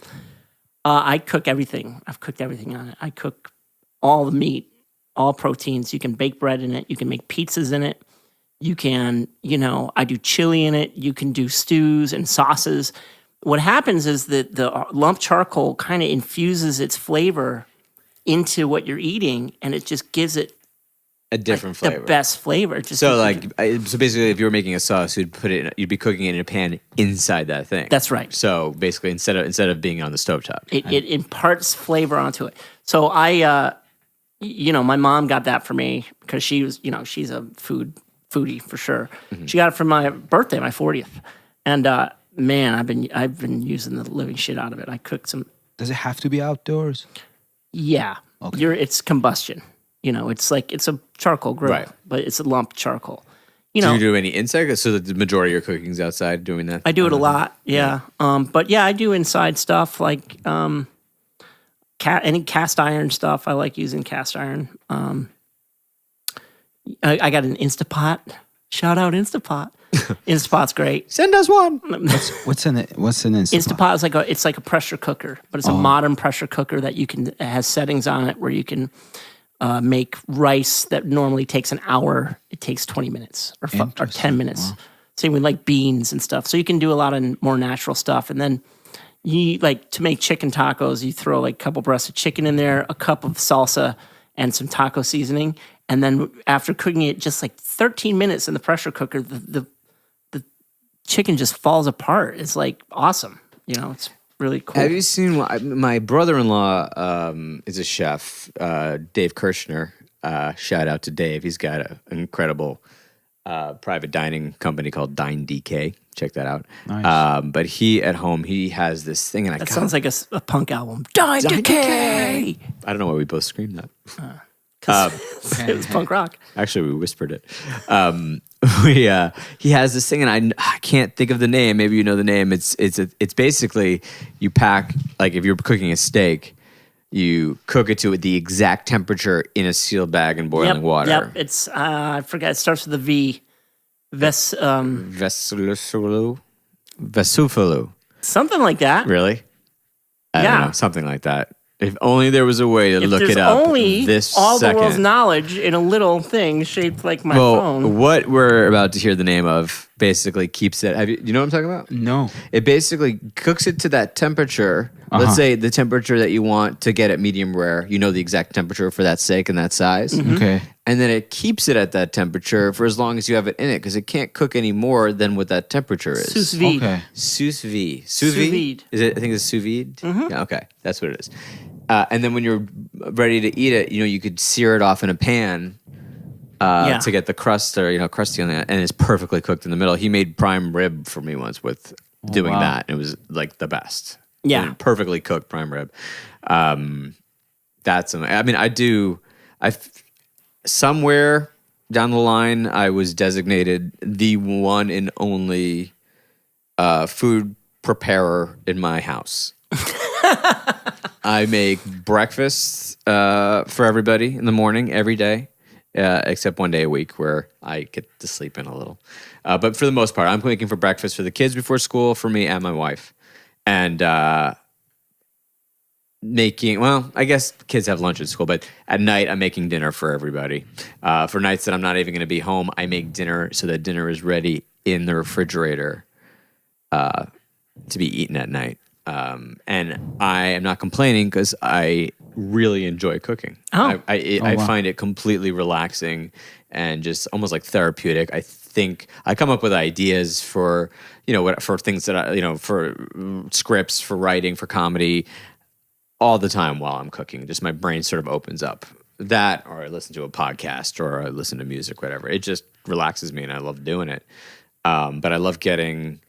[SPEAKER 1] I cook everything. I've cooked everything on it. I cook all the meat, all proteins. You can bake bread in it. You can make pizzas in it. You can, I do chili in it. You can do stews and sauces. What happens is that the lump charcoal kind of infuses its flavor into what you're eating, and it just gives it
[SPEAKER 2] A different
[SPEAKER 1] the
[SPEAKER 2] flavor.
[SPEAKER 1] best flavor. It just
[SPEAKER 2] So basically, if you were making a sauce, you'd be cooking it in a pan inside that thing.
[SPEAKER 1] That's right.
[SPEAKER 2] So basically, instead of being on the stovetop.
[SPEAKER 1] It imparts flavor onto it. So my mom got that for me because she was, she's a foodie for sure.
[SPEAKER 2] Mm-hmm.
[SPEAKER 1] She got it for my birthday, my 40th, and man, I've been using the living shit out of it. I cooked some.
[SPEAKER 3] Does it have to be outdoors?
[SPEAKER 1] Yeah,
[SPEAKER 3] Okay.
[SPEAKER 1] It's combustion. It's like it's a charcoal grill,
[SPEAKER 2] Right.
[SPEAKER 1] but it's a lump charcoal.
[SPEAKER 2] Do you do any inside? So the majority of your cooking's outside doing that?
[SPEAKER 1] I do it a lot, yeah. But yeah, I do inside stuff like any cast iron stuff. I like using cast iron. I got an Instapot. Shout out Instapot. Instapot's great.
[SPEAKER 2] Send us one.
[SPEAKER 3] What's in it? What's in Instapot?
[SPEAKER 1] Instapot is it's like a pressure cooker, but it's a modern pressure cooker that it has settings on it where you can make rice that normally takes an hour. It takes 20 minutes or 10 minutes.
[SPEAKER 3] Wow.
[SPEAKER 1] Same with like beans and stuff. So you can do a lot of more natural stuff. And then you like to make chicken tacos, you throw like a couple breasts of chicken in there, a cup of salsa, and some taco seasoning. And then after cooking it just like 13 minutes in the pressure cooker, the chicken just falls apart. It's like awesome. It's really cool.
[SPEAKER 2] Have you seen my brother-in-law is a chef, Dave Kirshner. Shout out to Dave. He's got an incredible private dining company called Dine DK. Check that out.
[SPEAKER 3] Nice.
[SPEAKER 2] But he at home, he has this thing, and
[SPEAKER 1] That sounds like a punk album. Die Decay!
[SPEAKER 2] I don't know why we both screamed that.
[SPEAKER 1] 'Cause it was punk rock.
[SPEAKER 2] Actually, we whispered it. He has this thing, and I can't think of the name. Maybe you know the name. It's basically you pack, like if you're cooking a steak, you cook it to the exact temperature in a sealed bag in boiling water.
[SPEAKER 1] Yep. It's I forgot. It starts with a V.
[SPEAKER 2] Vesufalo.
[SPEAKER 1] Something like that.
[SPEAKER 2] Really? I
[SPEAKER 1] Yeah.
[SPEAKER 2] don't know, something like that. If only there was a way to
[SPEAKER 1] If
[SPEAKER 2] look
[SPEAKER 1] there's
[SPEAKER 2] it up
[SPEAKER 1] only
[SPEAKER 2] this
[SPEAKER 1] all
[SPEAKER 2] second.
[SPEAKER 1] the world's knowledge in a little thing shaped like my
[SPEAKER 2] Well,
[SPEAKER 1] phone.
[SPEAKER 2] what we're about to hear the name of basically keeps it. You know what I'm talking about?
[SPEAKER 3] No.
[SPEAKER 2] It basically cooks it to that temperature. Let's say the temperature that you want to get at medium rare. You know the exact temperature for that steak and that size.
[SPEAKER 1] Mm-hmm.
[SPEAKER 3] Okay.
[SPEAKER 2] And then it keeps it at that temperature for as long as you have it in it because it can't cook any more than what that temperature is.
[SPEAKER 1] Sous vide.
[SPEAKER 3] Okay.
[SPEAKER 2] Sous vide.
[SPEAKER 1] Sous vide.
[SPEAKER 2] Is it? I think it's sous vide. Yeah, okay, that's what it is. And then when you're ready to eat it, you could sear it off in a pan to get the crust or crusty on that, and it's perfectly cooked in the middle. He made prime rib for me once with doing
[SPEAKER 3] wow.
[SPEAKER 2] that. It was like the best.
[SPEAKER 1] Yeah.
[SPEAKER 2] I mean, perfectly cooked prime rib. That's somewhere down the line, I was designated the one and only food preparer in my house. I make breakfast for everybody in the morning every day, except one day a week where I get to sleep in a little. But for the most part, I'm making for breakfast for the kids before school, for me and my wife. And making, well, I guess kids have lunch at school, but at night I'm making dinner for everybody. For nights that I'm not even going to be home, I make dinner so that dinner is ready in the refrigerator to be eaten at night. And I am not complaining because I really enjoy cooking.
[SPEAKER 1] Oh.
[SPEAKER 2] I find it completely relaxing and just almost like therapeutic. I think I come up with ideas for, for things that for scripts, for writing, for comedy all the time while I'm cooking. Just my brain sort of opens up. That, or I listen to a podcast, or I listen to music, whatever. It just relaxes me and I love doing it. But I love getting,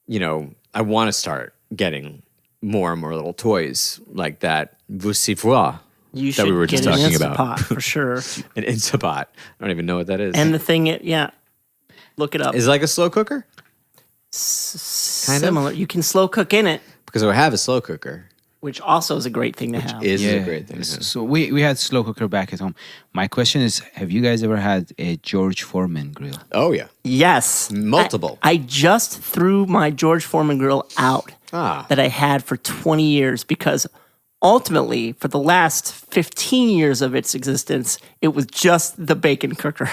[SPEAKER 2] I want to start getting more and more little toys like that Vusifois
[SPEAKER 1] You
[SPEAKER 2] that
[SPEAKER 1] should
[SPEAKER 2] we were
[SPEAKER 1] get
[SPEAKER 2] just
[SPEAKER 1] an
[SPEAKER 2] talking
[SPEAKER 1] Instapot
[SPEAKER 2] about.
[SPEAKER 1] for sure.
[SPEAKER 2] An Instapot. I don't even know what that is.
[SPEAKER 1] And the thing, look it up.
[SPEAKER 2] Is it like a slow cooker? Kind of?
[SPEAKER 1] Similar. You can slow cook in it,
[SPEAKER 2] Because I have a slow cooker.
[SPEAKER 1] which also is a great thing to have.
[SPEAKER 2] Is a great thing.
[SPEAKER 3] So we had slow cooker back at home. My question is, have you guys ever had a George Foreman grill?
[SPEAKER 2] Oh, yeah.
[SPEAKER 1] Yes.
[SPEAKER 2] Multiple.
[SPEAKER 1] I just threw my George Foreman grill out that I had for 20 years because ultimately, for the last 15 years of its existence, it was just the bacon cooker.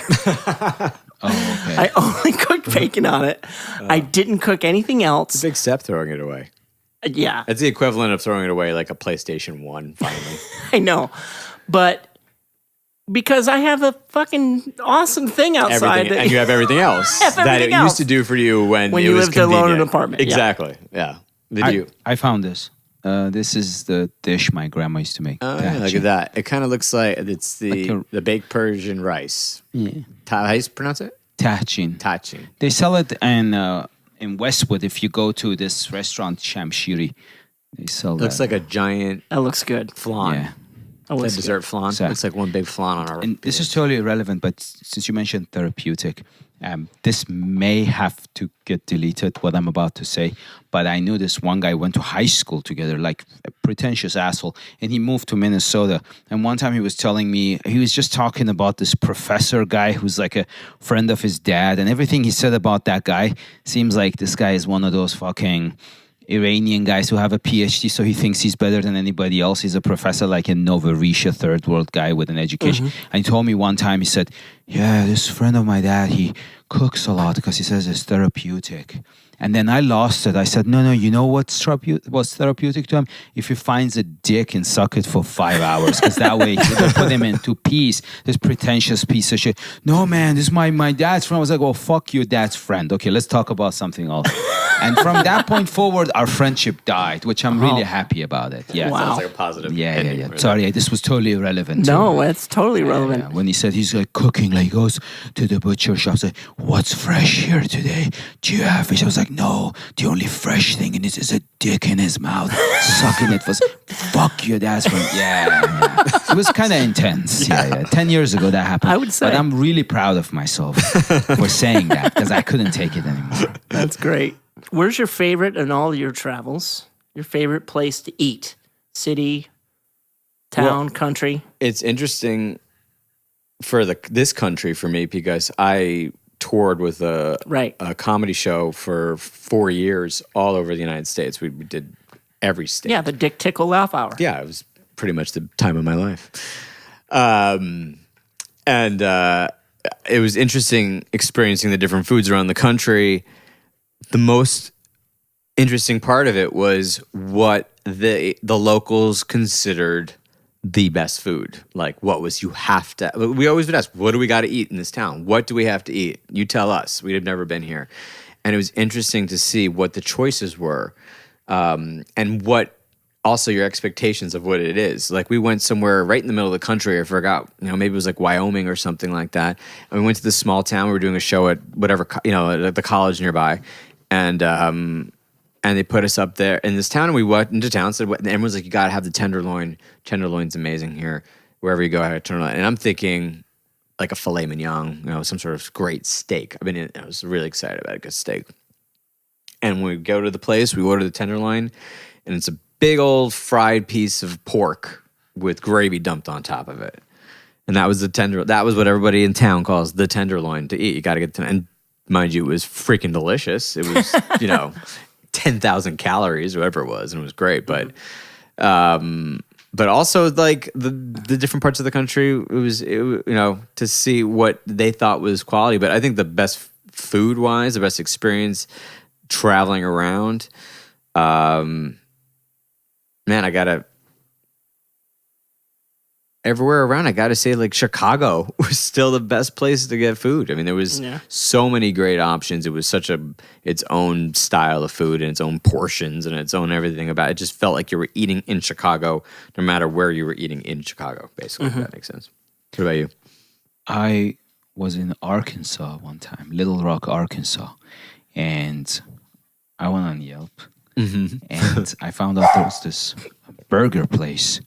[SPEAKER 3] Oh, okay.
[SPEAKER 1] I only cooked bacon on it. I didn't cook anything else.
[SPEAKER 2] Big step throwing it away.
[SPEAKER 1] Yeah,
[SPEAKER 2] That's the equivalent of throwing it away like a PlayStation 1, finally.
[SPEAKER 1] I know. But because I have a fucking awesome thing outside.
[SPEAKER 2] Everything, and you have everything else
[SPEAKER 1] have
[SPEAKER 2] that it
[SPEAKER 1] everything
[SPEAKER 2] used to
[SPEAKER 1] else.
[SPEAKER 2] do for you when it
[SPEAKER 1] you
[SPEAKER 2] was
[SPEAKER 1] lived alone in an
[SPEAKER 2] convenient.
[SPEAKER 1] apartment, yeah.
[SPEAKER 2] Exactly. Yeah. Did you?
[SPEAKER 3] I found this. This is the dish my grandma used to make.
[SPEAKER 2] Oh, yeah, look at that. It kind of looks like it's
[SPEAKER 3] Like
[SPEAKER 2] the baked Persian rice.
[SPEAKER 3] Yeah.
[SPEAKER 2] How do you pronounce it?
[SPEAKER 3] Tachin.
[SPEAKER 2] Tachin.
[SPEAKER 3] They sell it in Westwood. If you go to this restaurant, Shamshiri, they sell
[SPEAKER 2] Looks
[SPEAKER 3] that.
[SPEAKER 2] like a giant
[SPEAKER 1] That looks good.
[SPEAKER 2] flan.
[SPEAKER 3] Yeah.
[SPEAKER 1] That
[SPEAKER 2] That
[SPEAKER 1] looks
[SPEAKER 2] dessert flan.
[SPEAKER 3] Exactly.
[SPEAKER 2] Looks like one big flan on our.
[SPEAKER 3] And this is totally irrelevant, but since you mentioned therapeutic, this may have to get deleted, what I'm about to say. But I knew this one guy went to high school together, like a pretentious asshole, and he moved to Minnesota. And one time he was telling me, he was just talking about this professor guy who's like a friend of his dad, and everything he said about that guy seems like this guy is one of those fucking Iranian guys who have a PhD, so he thinks he's better than anybody else. He's a professor, like in Novorisha, third world guy with an education. And he told me one time, he said, yeah, this friend of my dad, he cooks a lot because he says it's therapeutic. And then I lost it. I said, no, you know what's therapeutic to him? If he finds a dick and suck it for 5 hours, because that way it'll put him into peace. This pretentious piece of shit. No, man, this is my dad's friend. I was like, well, fuck your dad's friend. Okay, let's talk about something else. And from that point forward, our friendship died, which I'm really happy about it. Yeah.
[SPEAKER 1] Wow.
[SPEAKER 2] Sounds like a positive.
[SPEAKER 3] Yeah.
[SPEAKER 2] ending, right?
[SPEAKER 3] Sorry, this was totally irrelevant.
[SPEAKER 1] No, it's totally relevant.
[SPEAKER 3] Yeah, when he said he's like cooking, like he goes to the butcher shop, say, "What's fresh here today? Do you have fish?" I was like, "No, the only fresh thing in this is a dick in his mouth, sucking it." Was fuck you, that's from yeah. It was kind of intense. Yeah. 10 years ago that happened.
[SPEAKER 1] I would say.
[SPEAKER 3] but I'm really proud of myself for saying that because I couldn't take it anymore.
[SPEAKER 1] That's great. Where's your favorite in all your travels? Your favorite place to eat? City, town, country?
[SPEAKER 2] It's interesting for this country for me because I toured with a comedy show for 4 years all over the United States. We did every state.
[SPEAKER 1] Yeah, the Dick Tickle Laugh Hour.
[SPEAKER 2] Yeah, it was pretty much the time of my life. And it was interesting experiencing the different foods around the country. The most interesting part of it was what the locals considered the best food. Like what was you have to, we always would ask, what do we got to eat in this town? What do we have to eat? You tell us. We had never been here. And it was interesting to see what the choices were and what also your expectations of what it is. Like we went somewhere right in the middle of the country. I forgot, maybe it was like Wyoming or something like that. And we went to this small town. We were doing a show at whatever, at the college nearby. And they put us up there in this town, and we went into town. Said, and everyone's like, "You gotta have the tenderloin. Tenderloin's amazing here. Wherever you go, have a tenderloin." And I'm thinking, like a filet mignon, some sort of great steak. I was really excited about a good steak. And when we go to the place, we order the tenderloin, and it's a big old fried piece of pork with gravy dumped on top of it. And that was that was what everybody in town calls the tenderloin to eat. You gotta get the and mind you, it was freaking delicious. It was, 10,000 calories or whatever it was, and it was great. But But also like the different parts of the country, to see what they thought was quality. But I think the best food wise, the best experience traveling around, man, everywhere around, I gotta say, like Chicago was still the best place to get food. I mean, there was so many great options. It was such its own style of food and its own portions and its own everything about it. It just felt like you were eating in Chicago, no matter where you were eating in Chicago, basically, if that makes sense. What about you?
[SPEAKER 3] I was in Arkansas one time, Little Rock, Arkansas, and I went on Yelp, and I found out there was this burger place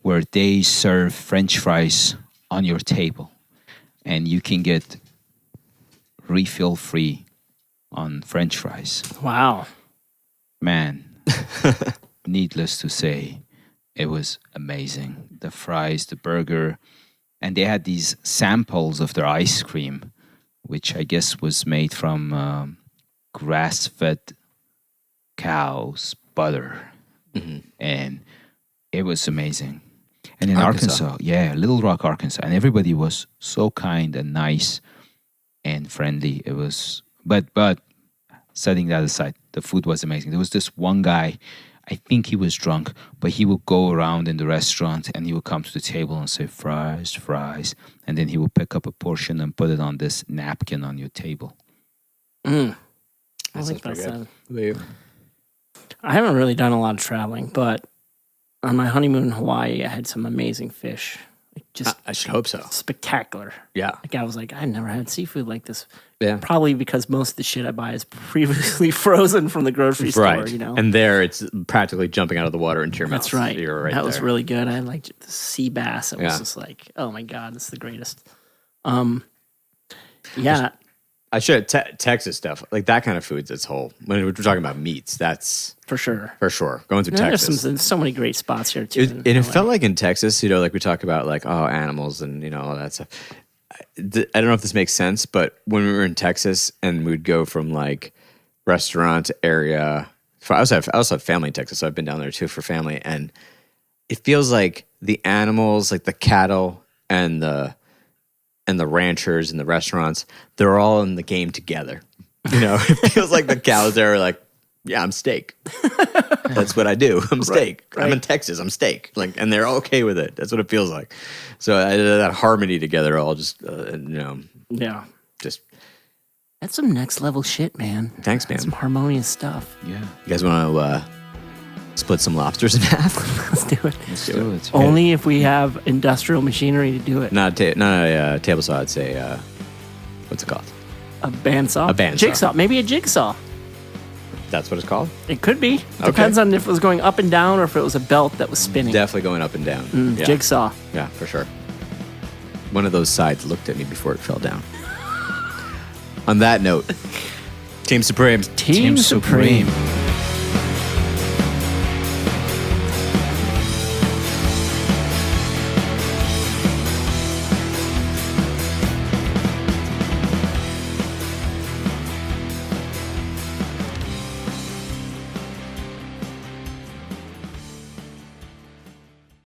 [SPEAKER 3] where they serve French fries on your table, and you can get refill free on French fries.
[SPEAKER 1] Wow.
[SPEAKER 3] Man, needless to say, it was amazing. The fries, the burger, and they had these samples of their ice cream, which I guess was made from grass-fed cows' butter. And it was amazing. And in Arkansas, Little Rock, Arkansas, and everybody was so kind and nice and friendly. It was, but setting that aside, the food was amazing. There was this one guy, I think he was drunk, but he would go around in the restaurant and he would come to the table and say, fries, fries. And then he would pick up a portion and put it on this napkin on your table.
[SPEAKER 1] I like that sound.
[SPEAKER 2] You?
[SPEAKER 1] I haven't really done a lot of traveling, but on my honeymoon in Hawaii, I had some amazing fish. Just
[SPEAKER 2] I should hope so.
[SPEAKER 1] spectacular.
[SPEAKER 2] Yeah.
[SPEAKER 1] Like I was like, I never had seafood like this.
[SPEAKER 2] Yeah.
[SPEAKER 1] Probably because most of the shit I buy is previously frozen from the grocery store,
[SPEAKER 2] Right.
[SPEAKER 1] you know?
[SPEAKER 2] And there it's practically jumping out of the water into your mouth.
[SPEAKER 1] That's right.
[SPEAKER 2] You're right
[SPEAKER 1] that was
[SPEAKER 2] there.
[SPEAKER 1] really good. I liked the sea bass. It was
[SPEAKER 2] Yeah.
[SPEAKER 1] just like, oh my God, this is the greatest. Yeah.
[SPEAKER 2] I should Texas stuff like that kind of foods. It's whole when we're talking about meats. That's
[SPEAKER 1] For sure.
[SPEAKER 2] going through
[SPEAKER 1] There's
[SPEAKER 2] Texas.
[SPEAKER 1] there's so many great spots here too.
[SPEAKER 2] And it felt like in Texas, like we talk about like animals and all that stuff. I don't know if this makes sense, but when we were in Texas and we'd go from like restaurant area, I also have family in Texas, so I've been down there too for family, and it feels like the animals, like the cattle and the ranchers and the restaurants, they're all in the game together. It feels like the cows there are like, yeah, I'm steak. That's what I do. I'm steak.
[SPEAKER 1] Right.
[SPEAKER 2] I'm in Texas. I'm steak. And they're okay with it. That's what it feels like. So that harmony together, all just,
[SPEAKER 1] Yeah.
[SPEAKER 2] just.
[SPEAKER 1] That's some next level shit, man.
[SPEAKER 2] Thanks, man.
[SPEAKER 1] That's some harmonious stuff.
[SPEAKER 3] Yeah,
[SPEAKER 2] You guys want to split some lobsters in half?
[SPEAKER 1] Let's do it.
[SPEAKER 3] let's do it.
[SPEAKER 1] Only if we have industrial machinery to do it.
[SPEAKER 2] Not a table saw. I'd say, what's it called?
[SPEAKER 1] A bandsaw?
[SPEAKER 2] A bandsaw.
[SPEAKER 1] Jigsaw. Maybe a jigsaw.
[SPEAKER 2] That's what it's called?
[SPEAKER 1] It could be. Depends on if it was going up and down or if it was a belt that was spinning.
[SPEAKER 2] Definitely going up and down. Yeah.
[SPEAKER 1] Jigsaw.
[SPEAKER 2] Yeah, for sure. One of those sides looked at me before it fell down. On that note, Team Supreme.
[SPEAKER 1] Team Supreme.